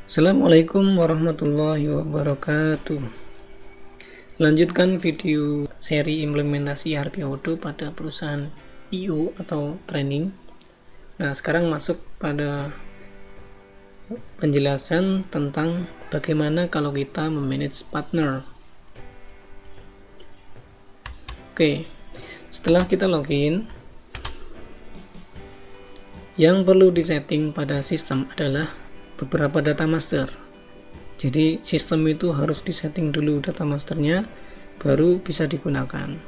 Assalamualaikum warahmatullahi wabarakatuh. Lanjutkan video seri implementasi RPO2 pada perusahaan IO atau training. Nah, sekarang masuk pada penjelasan tentang bagaimana kalau kita memanage partner. Oke, setelah kita login, yang perlu disetting pada sistem adalah beberapa data master. Jadi sistem itu harus disetting dulu data masternya, baru bisa digunakan.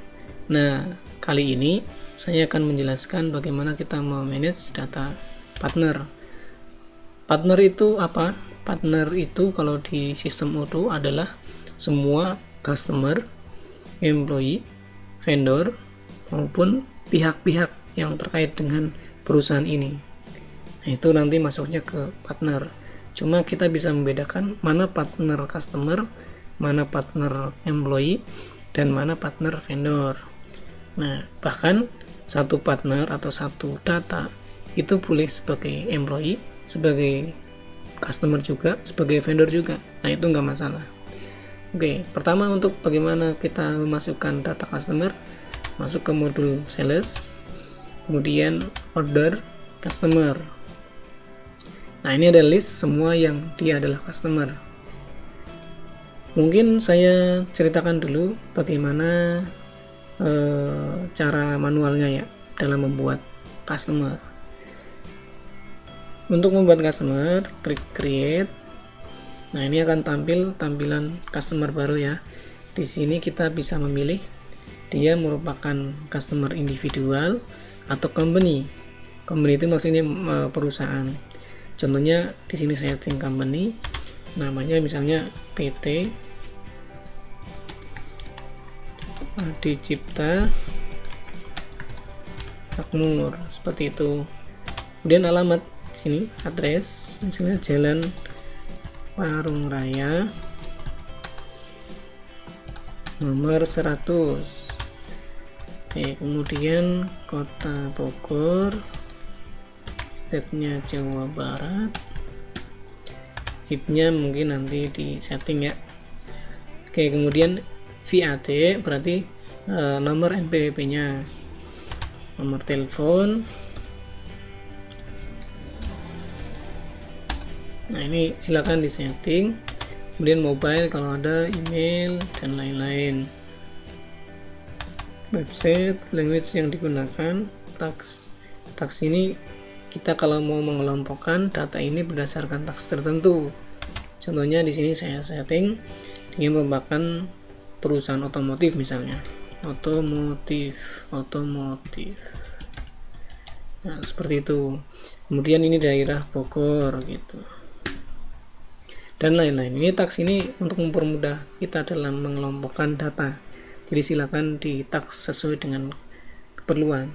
Nah, kali ini saya akan menjelaskan bagaimana kita memanage data partner. Partner itu apa? Partner itu kalau di sistem Odoo adalah semua customer, employee, vendor, maupun pihak-pihak yang terkait dengan perusahaan ini. Nah, itu nanti masuknya ke partner. Cuma kita bisa membedakan mana partner customer, mana partner employee, dan mana partner vendor. Nah, bahkan satu partner atau satu data itu boleh sebagai employee, sebagai customer juga, sebagai vendor juga. Nah, itu nggak masalah. Oke, pertama untuk bagaimana kita memasukkan data customer, masuk ke modul sales, kemudian order customer. Nah, ini ada list semua yang dia adalah customer. Mungkin saya ceritakan dulu bagaimana cara manualnya ya dalam membuat customer. Untuk membuat customer, klik create. Nah, ini akan tampil tampilan customer baru ya. Di sini kita bisa memilih dia merupakan customer individual atau company. Company itu maksudnya perusahaan. Contohnya di sini saya setting company, namanya misalnya PT Adi Cipta Makmur, seperti itu. Kemudian alamat di sini, address misalnya Jalan Warung Raya nomor 100. Oke, kemudian kota Bogor, state-nya Jawa Barat, zip-nya mungkin nanti di setting ya. Oke, kemudian VAT berarti nomor NPWP-nya, nomor telepon. Nah, ini silakan di setting. Kemudian mobile kalau ada, email dan lain-lain. Website, language yang digunakan, tax ini kita kalau mau mengelompokkan data ini berdasarkan tax tertentu. Contohnya di sini saya setting dia merupakan perusahaan otomotif misalnya. Otomotif. Nah, seperti itu. Kemudian ini daerah Bogor gitu. Dan lain-lain. Ini tax ini untuk mempermudah kita dalam mengelompokkan data. Jadi silakan di tax sesuai dengan keperluan.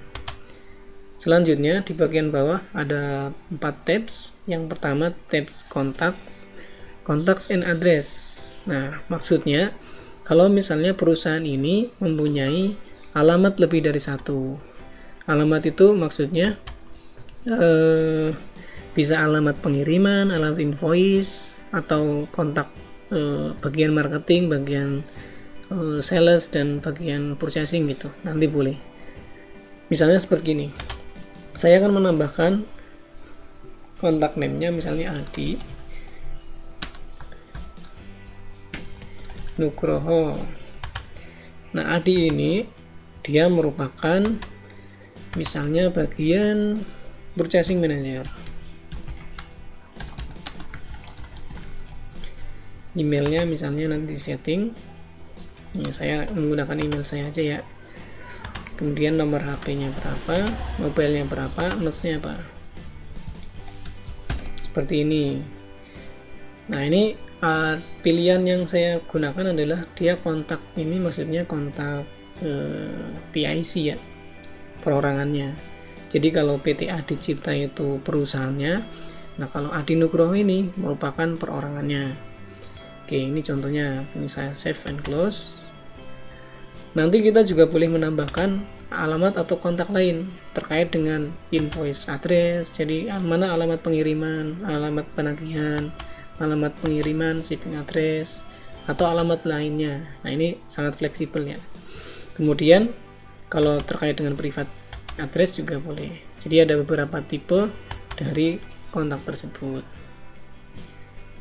Selanjutnya di bagian bawah ada 4 tabs. Yang pertama tabs contacts and address. Nah, maksudnya kalau misalnya perusahaan ini mempunyai alamat lebih dari satu. Alamat itu maksudnya bisa alamat pengiriman, alamat invoice, atau kontak bagian marketing, bagian sales, dan bagian purchasing gitu. Nanti boleh. Misalnya seperti ini. Saya akan menambahkan kontak name-nya misalnya Adi Nugroho. Nah, Adi ini dia merupakan misalnya bagian purchasing manager. Emailnya misalnya nanti setting. Ini saya menggunakan email saya aja ya. Kemudian nomor HP-nya berapa, mobilenya berapa, notes-nya apa. Seperti ini. Nah, ini pilihan yang saya gunakan adalah dia kontak ini maksudnya kontak PIC ya, perorangannya. Jadi kalau PT Adi Cipta itu perusahaannya, nah kalau Adi Nugroho ini merupakan perorangannya. Oke, ini contohnya. Ini saya save and close. Nanti kita juga boleh menambahkan alamat atau kontak lain terkait dengan invoice address. Jadi mana alamat pengiriman, alamat penagihan, alamat pengiriman, shipping address, atau alamat lainnya. Nah, ini sangat fleksibel ya. Kemudian kalau terkait dengan private address juga boleh. Jadi ada beberapa tipe dari kontak tersebut.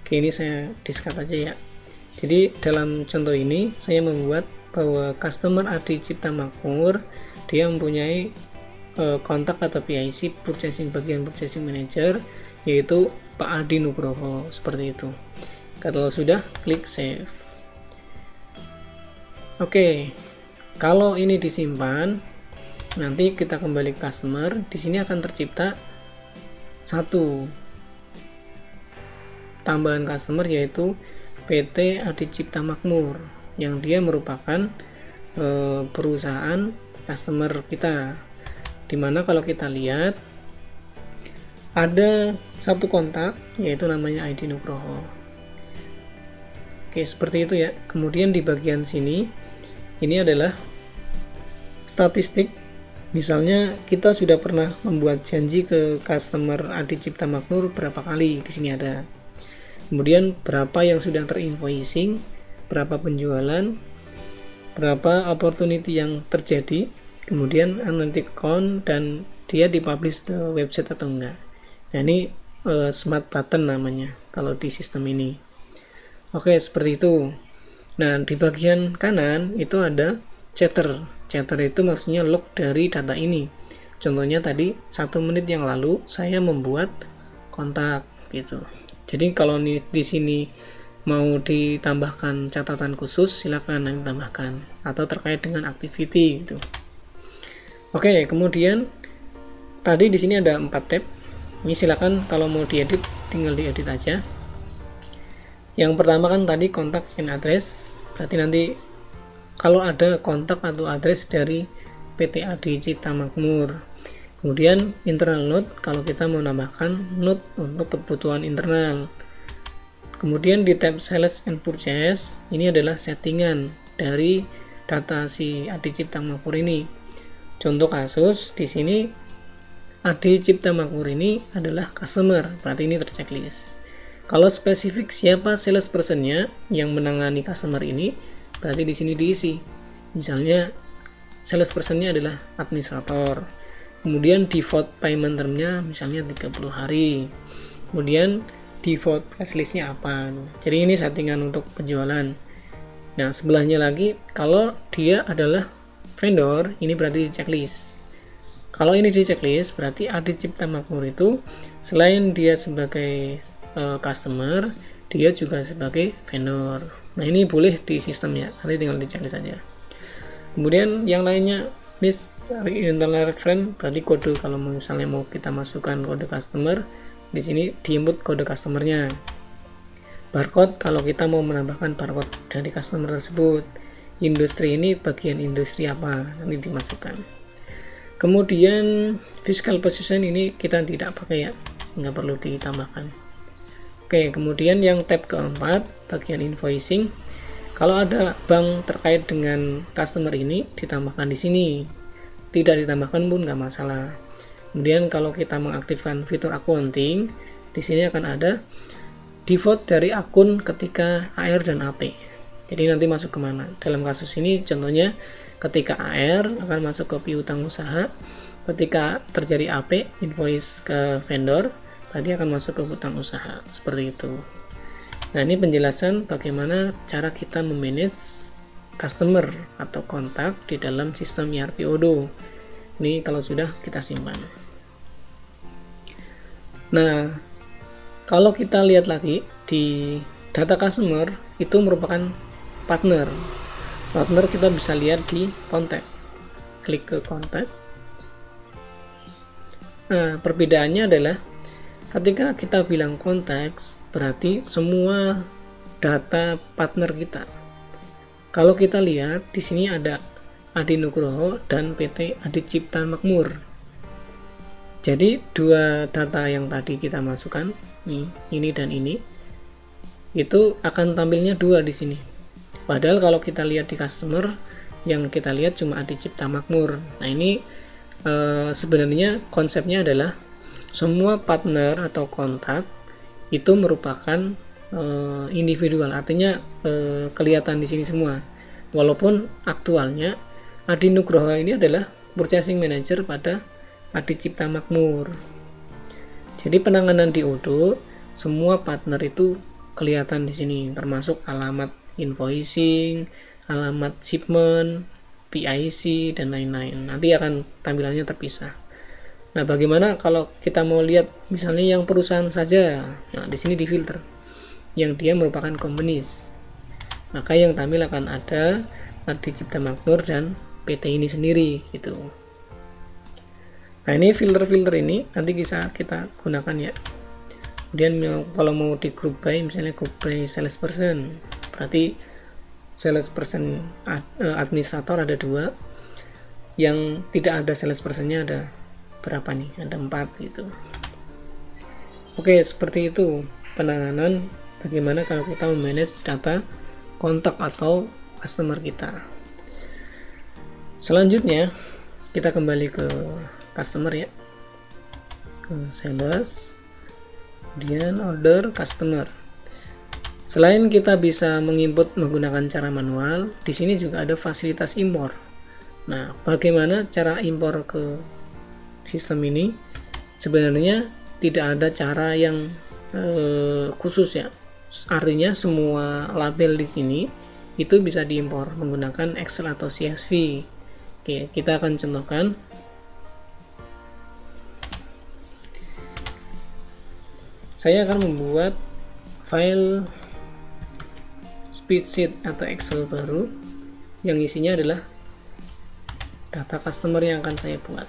Oke, ini saya diskat aja ya. Jadi dalam contoh ini saya membuat bahwa customer Adi Cipta Makmur dia mempunyai kontak atau PIC purchasing bagian purchasing manager, yaitu Pak Adi Nugroho, seperti itu. Kalau sudah, klik save. Oke, kalau ini disimpan, nanti kita kembali ke customer. Di sini akan tercipta satu tambahan customer, yaitu PT Adi Cipta Makmur, yang dia merupakan perusahaan customer kita, dimana kalau kita lihat ada satu kontak, yaitu namanya ID Nugroho. Oke, seperti itu ya. Kemudian di bagian sini ini adalah statistik. Misalnya kita sudah pernah membuat janji ke customer Adi Cipta Makmur berapa kali, di sini ada. Kemudian berapa yang sudah terinvoicing, berapa penjualan, berapa opportunity yang terjadi, kemudian analytic count, dan dia dipublish ke website atau enggak. Nah, ini smart button namanya kalau di sistem ini. Oke, seperti itu. Nah, di bagian kanan itu ada chatter. Chatter itu maksudnya log dari data ini. Contohnya tadi 1 menit yang lalu saya membuat kontak gitu. Jadi kalau di sini mau ditambahkan catatan khusus, silakan ditambahkan, atau terkait dengan activity gitu. Oke, kemudian tadi di sini ada 4 tab. Ini silakan kalau mau diedit tinggal diedit aja. Yang pertama kan tadi kontak and address, berarti nanti kalau ada kontak atau address dari PT Adi Cipta Makmur. Kemudian internal note, kalau kita mau nambahkan note untuk kebutuhan internal. Kemudian di tab sales and purchase, ini adalah settingan dari data si Adi Cipta Makmur ini. Contoh kasus di sini Adi Cipta Makmur ini adalah customer, berarti ini terchecklist. Kalau spesifik siapa sales personnya yang menangani customer ini, berarti di sini diisi. Misalnya sales personnya adalah administrator. Kemudian default payment termnya misalnya 30 hari. Kemudian default price listnya apa. Jadi ini settingan untuk penjualan. Nah, sebelahnya lagi kalau dia adalah vendor, ini berarti di checklist. Kalau ini di checklist, berarti Adi Cipta Makmur itu selain dia sebagai customer, dia juga sebagai vendor. Nah, ini boleh di sistemnya, nanti tinggal di checklist saja. Kemudian yang lainnya, internal reference, berarti kode. Kalau misalnya mau kita masukkan kode customer, di sini diinput kode customernya. Barcode, kalau kita mau menambahkan barcode dari customer tersebut. Industri ini bagian industri apa, nanti dimasukkan. Kemudian fiscal position ini kita tidak pakai ya, nggak perlu ditambahkan. Oke, kemudian yang tab keempat, bagian invoicing. Kalau ada bank terkait dengan customer ini, ditambahkan di sini. Tidak ditambahkan pun nggak masalah. Kemudian kalau kita mengaktifkan fitur accounting, di sini akan ada default dari akun ketika AR dan AP. Jadi nanti masuk kemana? Dalam kasus ini contohnya ketika AR akan masuk ke piutang usaha, ketika terjadi AP invoice ke vendor, tadi akan masuk ke hutang usaha, seperti itu. Nah, ini penjelasan bagaimana cara kita memanage customer atau kontak di dalam sistem ERP Odoo. Ini kalau sudah kita simpan. Nah, kalau kita lihat lagi di data customer itu merupakan partner. Partner kita bisa lihat di kontak. Klik ke kontak. Nah, perbedaannya adalah ketika kita bilang kontaks, berarti semua data partner kita. Kalau kita lihat di sini ada Adi Nugroho dan PT Adi Cipta Makmur. Jadi dua data yang tadi kita masukkan, ini dan ini, itu akan tampilnya dua di sini. Padahal kalau kita lihat di customer, yang kita lihat cuma Adi Cipta Makmur. Nah, ini sebenarnya konsepnya adalah semua partner atau kontak itu merupakan individual, artinya kelihatan di sini semua. Walaupun aktualnya Adi Nugroho ini adalah purchasing manager pada Adi Cipta Makmur. Jadi penanganan di Odoo semua partner itu kelihatan di sini, termasuk alamat invoicing, alamat shipment, PIC dan lain-lain. Nanti akan tampilannya terpisah. Nah, bagaimana kalau kita mau lihat misalnya yang perusahaan saja? Nah, di sini di filter yang dia merupakan companies. Maka yang tampil akan ada Adi Cipta Makmur dan PT ini sendiri gitu. Nah, ini filter-filter ini nanti bisa kita gunakan ya. Kemudian kalau mau di group by, misalnya group by salesperson, berarti salesperson administrator ada 2, yang tidak ada salespersonnya ada berapa nih? Ada 4 gitu. Oke, seperti itu penanganan bagaimana kalau kita memanage data kontak atau customer kita. Selanjutnya kita kembali ke customer ya, ke sales, kemudian order customer. Selain kita bisa menginput menggunakan cara manual, di sini juga ada fasilitas impor. Nah, bagaimana cara impor ke sistem ini? Sebenarnya tidak ada cara yang khusus ya. Artinya semua label di sini itu bisa diimpor menggunakan Excel atau CSV. Oke, kita akan contohkan. Saya akan membuat file spreadsheet atau Excel baru yang isinya adalah data customer yang akan saya buat.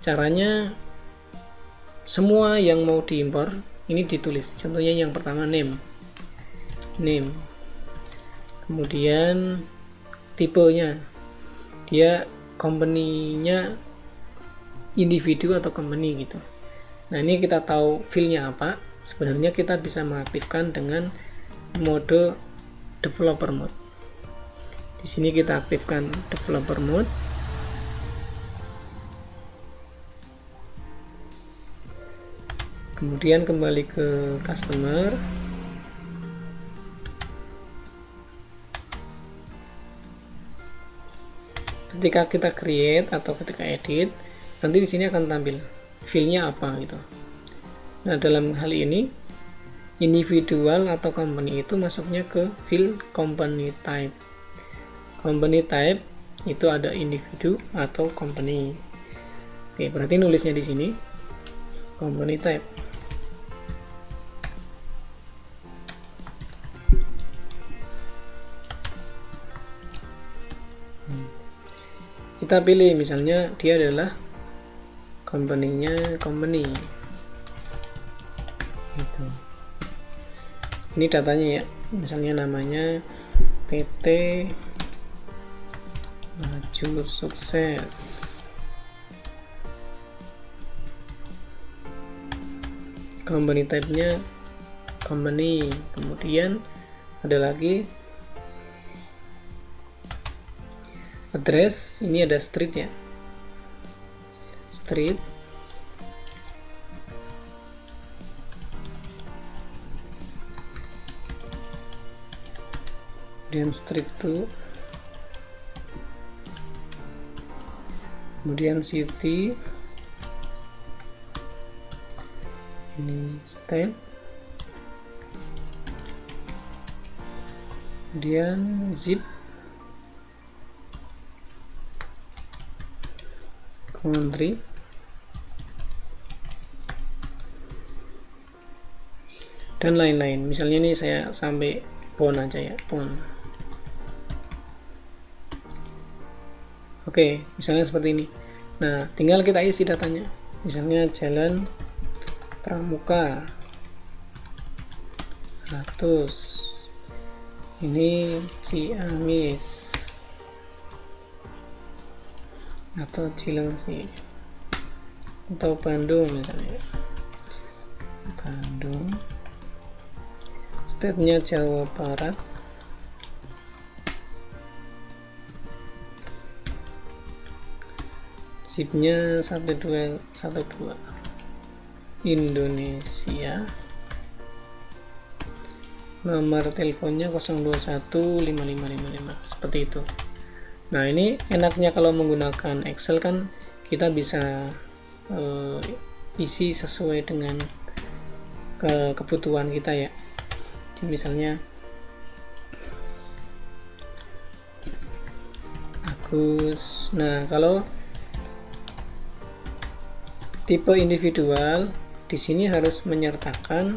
Caranya semua yang mau diimpor ini ditulis. Contohnya yang pertama name. Kemudian tipenya, dia company-nya individu atau company gitu. Nah, ini kita tahu field-nya apa. Sebenarnya kita bisa mengaktifkan dengan mode developer mode. Di sini kita aktifkan developer mode. Kemudian kembali ke customer. Ketika kita create atau ketika edit, nanti di sini akan tampil field-nya apa gitu. Nah, dalam hal ini individual atau company itu masuknya ke field company type. Company type itu ada individu atau company. Oke, berarti nulisnya di sini company type. Kita pilih misalnya dia adalah company-nya company gitu. Ini datanya ya, misalnya namanya PT Maju Sukses. Company type-nya company. Kemudian ada lagi address, ini ada street ya, street. Kemudian street 2, kemudian city, ini state, kemudian zip, country, dan lain-lain. Misalnya ini saya sampai pon aja ya, pon. Oke, misalnya seperti ini. Nah, tinggal kita isi datanya. Misalnya Jalan Pramuka 100. Ini Ciamis atau Cilengsi atau Bandung misalnya. Bandung. State-nya Jawa Barat. Zip-nya 1212. Indonesia. nomor teleponnya 0215555 seperti itu. Nah, ini enaknya kalau menggunakan Excel kan kita bisa isi sesuai dengan kebutuhan kita ya. Jadi misalnya Agus. Nah, kalau tipe individual di sini harus menyertakan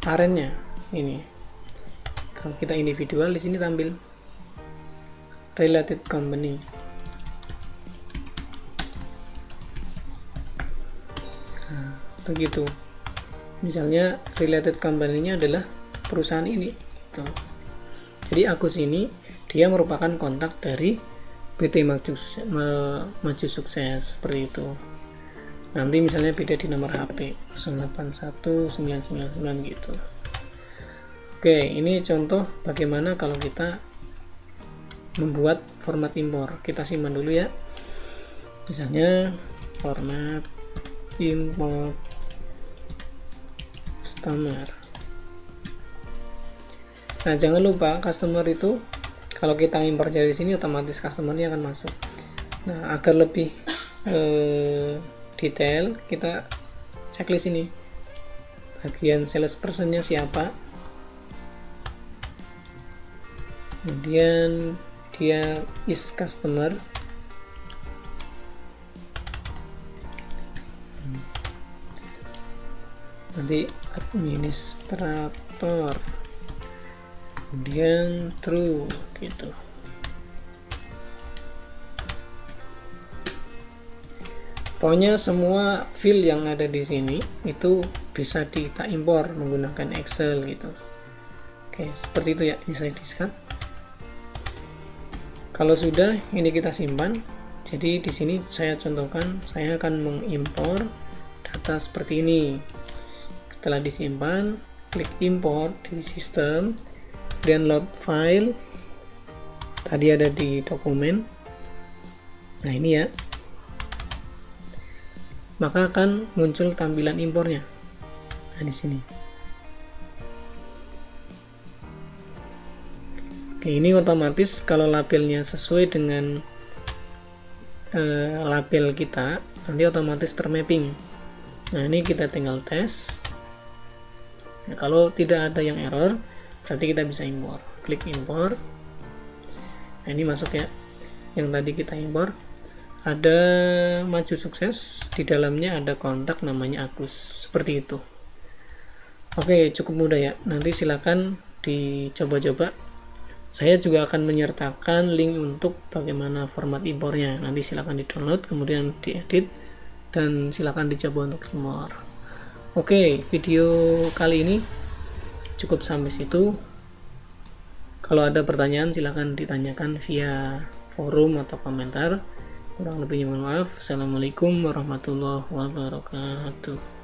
parennya ini. Kalau kita individual di sini tampil related company. Nah, begitu. Misalnya related company-nya adalah perusahaan ini. Gitu. Jadi Agus ini dia merupakan kontak dari PT Maju Sukses seperti itu. Nanti misalnya beda di nomor HP 081999 gitu. Oke, ini contoh bagaimana kalau kita membuat format impor. Kita simpan dulu ya. Misalnya format import customer. Nah, jangan lupa customer itu kalau kita impor dari sini otomatis customernya akan masuk. Nah, agar lebih detail kita checklist ini. Bagian salespersonnya siapa, kemudian dia is customer, nanti administrator, kemudian true gitu. Pokoknya semua file yang ada di sini itu bisa kita impor menggunakan Excel gitu. Oke, seperti itu ya. Ini saya diskat. Kalau sudah, ini kita simpan. Jadi di sini saya contohkan, saya akan mengimpor data seperti ini. Setelah disimpan, klik import di sistem, download file. Tadi ada di dokumen. Nah, ini ya. Maka akan muncul tampilan impornya. Nah, di sini. Oke, ini otomatis kalau labelnya sesuai dengan label kita, nanti otomatis termapping. Nah, ini kita tinggal tes. Nah, kalau tidak ada yang error, berarti kita bisa impor. Klik impor. Nah, ini masuk ya. Yang tadi kita impor. Ada Maju Sukses, di dalamnya ada kontak namanya Agus, seperti itu. Oke, cukup mudah ya. Nanti silakan dicoba-coba. Saya juga akan menyertakan link untuk bagaimana format impornya. Nanti silakan di-download, kemudian diedit, dan silakan dicoba untuk impor. Oke, video kali ini cukup sampai situ. Kalau ada pertanyaan silakan ditanyakan via forum atau komentar. Kurang lebihnya mohon maaf. Assalamualaikum warahmatullahi wabarakatuh.